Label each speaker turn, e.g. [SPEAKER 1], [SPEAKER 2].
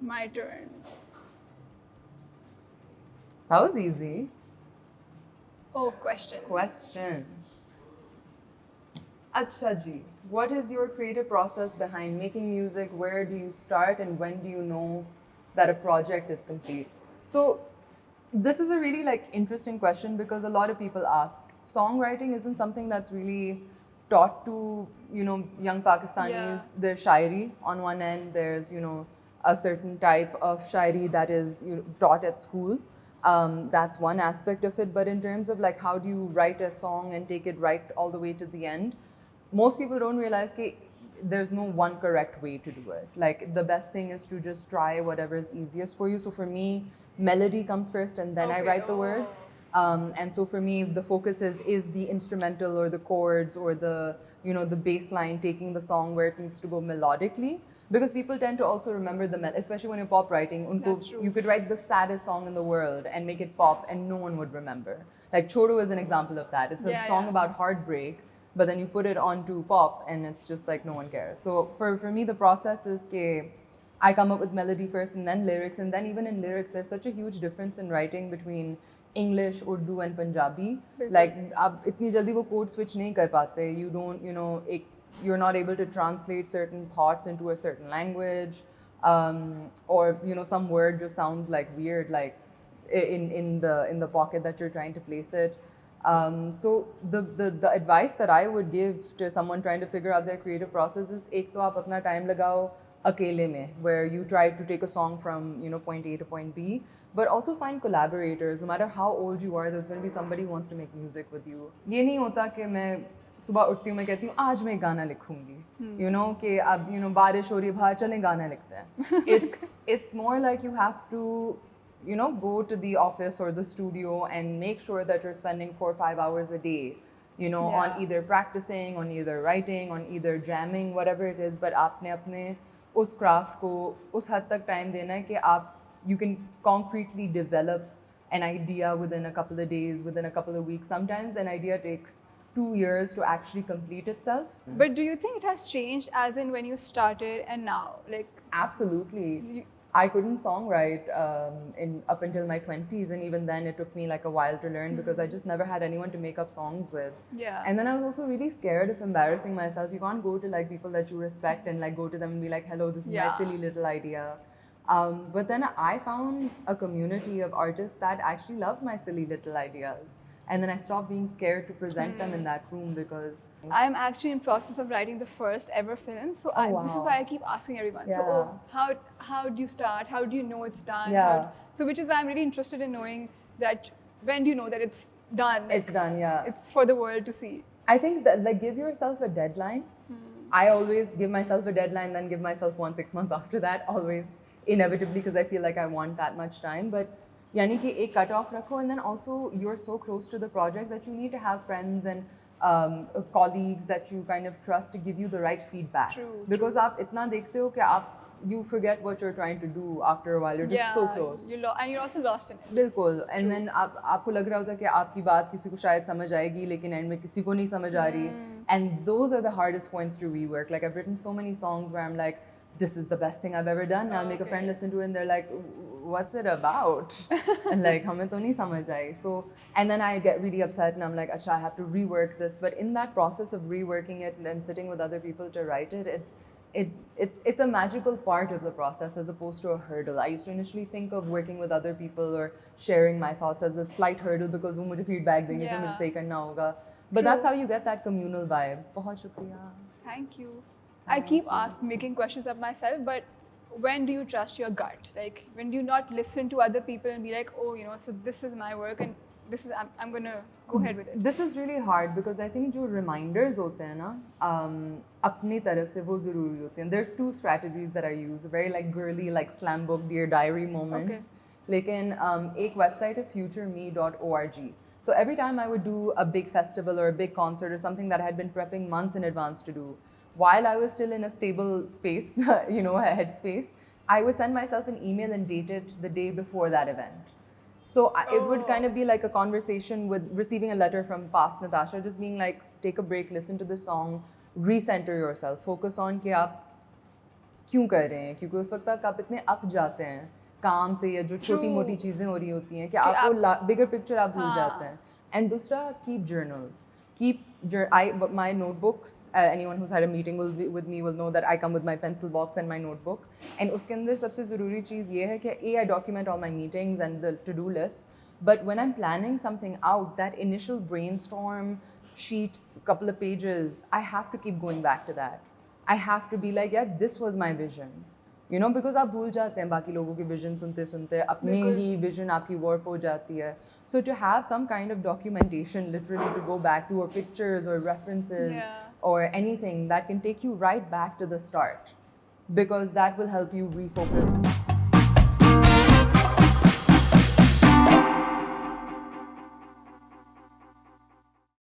[SPEAKER 1] My turn.
[SPEAKER 2] That was easy.
[SPEAKER 1] Oh, question.
[SPEAKER 2] Question. Acha ji, what is your creative process behind making music? Where do you start and when do you know that a project is complete? So this is a really interesting question because a lot of people ask. Songwriting isn't something that's really taught to young Pakistanis.
[SPEAKER 1] Yeah.
[SPEAKER 2] There's shairi on one end. There's a certain type of shairi that is taught at school. That's one aspect of it. But in terms of how do you write a song and take it right all the way to the end, most people don't realize that there's no one correct way to do it. The best thing is to just try whatever is easiest for you. So for me, melody comes first and then I write the words. And so for me, the focus is the instrumental or the chords or the the bass line taking the song where it needs to go melodically. Because people tend to also remember especially when you're pop writing,
[SPEAKER 1] That's true.
[SPEAKER 2] you could write the saddest song in the world and make it pop and no one would remember. Like Chodo is an example of that. It's a song about heartbreak, but then you put it onto pop and it's just no one cares. So for me, the process is I come up with melody first and then lyrics. And then even in lyrics, there's such a huge difference in writing between English, Urdu and Punjabi. आप इतनी जल्दी वो code switch नहीं कर पाते. You don't, you're not able to translate certain thoughts into a certain language. Or, some word just sounds weird, in the pocket that you're trying to place it. So the advice that I would give to someone trying to figure out their creative process is एक तो आप अपना time लगाओ अकेले में, where you try to take a song from point A to point B, but also find collaborators. No matter how old you are, there's going to be somebody who wants to make music with you. ये नहीं होता कि मैं सुबह उठती हूँ मैं कहती हूँ आज मैं गाना लिखूंगी, कि अब बारिश हो रही है बाहर चलें गाना लिखते हैं. It's more like you have to go to the office or the studio and make sure that you're spending 4 or 5 hours a day, on either practicing, on either writing, on either jamming, whatever it is. But आपने अपने उस craft को उस हद तक time देना है कि you can concretely develop an idea within a couple of days, within a couple of weeks. Sometimes an idea takes 2 years to actually complete itself.
[SPEAKER 1] But do you think it has changed as in when you started and now?
[SPEAKER 2] Absolutely. I couldn't songwrite up until my 20s, and even then it took me a while to learn because I just never had anyone to make up songs with.
[SPEAKER 1] Yeah.
[SPEAKER 2] And then I was also really scared of embarrassing myself. You can't go to people that you respect and go to them and be like, hello, this is my silly little idea. But then I found a community of artists that actually love my silly little ideas. And then I stopped being scared to present them in that room because
[SPEAKER 1] I'm actually in process of writing the first ever film. So this is why I keep asking everyone.
[SPEAKER 2] Yeah.
[SPEAKER 1] So how do you start? How do you know it's done?
[SPEAKER 2] Yeah.
[SPEAKER 1] So which is why I'm really interested in knowing that when do you know that it's done?
[SPEAKER 2] It's done, yeah.
[SPEAKER 1] It's for the world to see.
[SPEAKER 2] I think that give yourself a deadline. I always give myself a deadline, then give myself 6 months after that, always inevitably, because I feel like I want that much time. But यानी कि एक cut off रखो, and then also you're so close to the project that you need to have friends and colleagues that you kind of trust to give you the right feedback.
[SPEAKER 1] True.
[SPEAKER 2] Because आप इतना देखते हो कि you forget what you're trying to do after a while. You're just so close.
[SPEAKER 1] And you're also lost in it.
[SPEAKER 2] बिल्कुल. And then आपको लग रहा होता है कि आपकी बात किसी को शायद समझ आएगी, लेकिन end में किसी को नहीं समझ आ रही. And those are the hardest points to rework. I've written so many songs where I'm like, this is the best thing I've ever done. I'll make a friend listen to it and they're like, what's it about? And हमें तो नहीं समझ आई. So, and then I get really upset and I'm like, acha, I have to rework this. But in that process of reworking it and sitting with other people to write it, it's a magical part of the process as opposed to a hurdle. I used to initially think of working with other people or sharing my thoughts as a slight hurdle because वो मुझे feedback देंगे तो मुझे सही करना होगा. But that's how you get that communal vibe. बहुत शुक्रिया.
[SPEAKER 1] Thank you. I keep making questions of myself, but when do you trust your gut? When do you not listen to other people and be like, oh, so this is my work and this is I'm gonna go ahead with it.
[SPEAKER 2] This is really hard because I think जो reminders होते हैं ना अपनी तरफ से वो ज़रूरी होते हैं. There are 2 strategies that I use, very girly, slam book, dear diary moments. लेकिन एक website है futureme.org. So every time I would do a big festival or a big concert or something that I had been prepping months in advance to do, while I was still in a stable space, a headspace, I would send myself an email and date it the day before that event. So it would kind of be like a conversation with receiving a letter from past Natasha, just being like, take a break, listen to the song, recenter yourself, focus on कि आप क्यों कर रहे हैं, क्योंकि उस वक्त तक आप इतने अक जाते हैं काम से या जो छोटी मोटी चीज़ें हो रही होती हैं कि आपको बिगर पिक्चर आप भूल जाते हैं. एंड दूसरा, keep journals. My notebooks, anyone who's had a meeting with me will know that I come with my pencil box and my notebook. And उसके अंदर सबसे ज़रूरी चीज़ ये है कि I document all my meetings and the to-do lists. But when I'm planning something out, that initial brainstorm, sheets, couple of pages, I have to keep going back to that. I have to be like, yeah, this was my vision. You know, because आप भूल जाते हैं बाकी लोगों की vision सुनते सुनते, अपने ही विजन आपकी वर्क हो जाती है. So to have some kind of documentation, literally to go back to, or pictures or references or anything that can take you right back to the start, because that will help you refocus.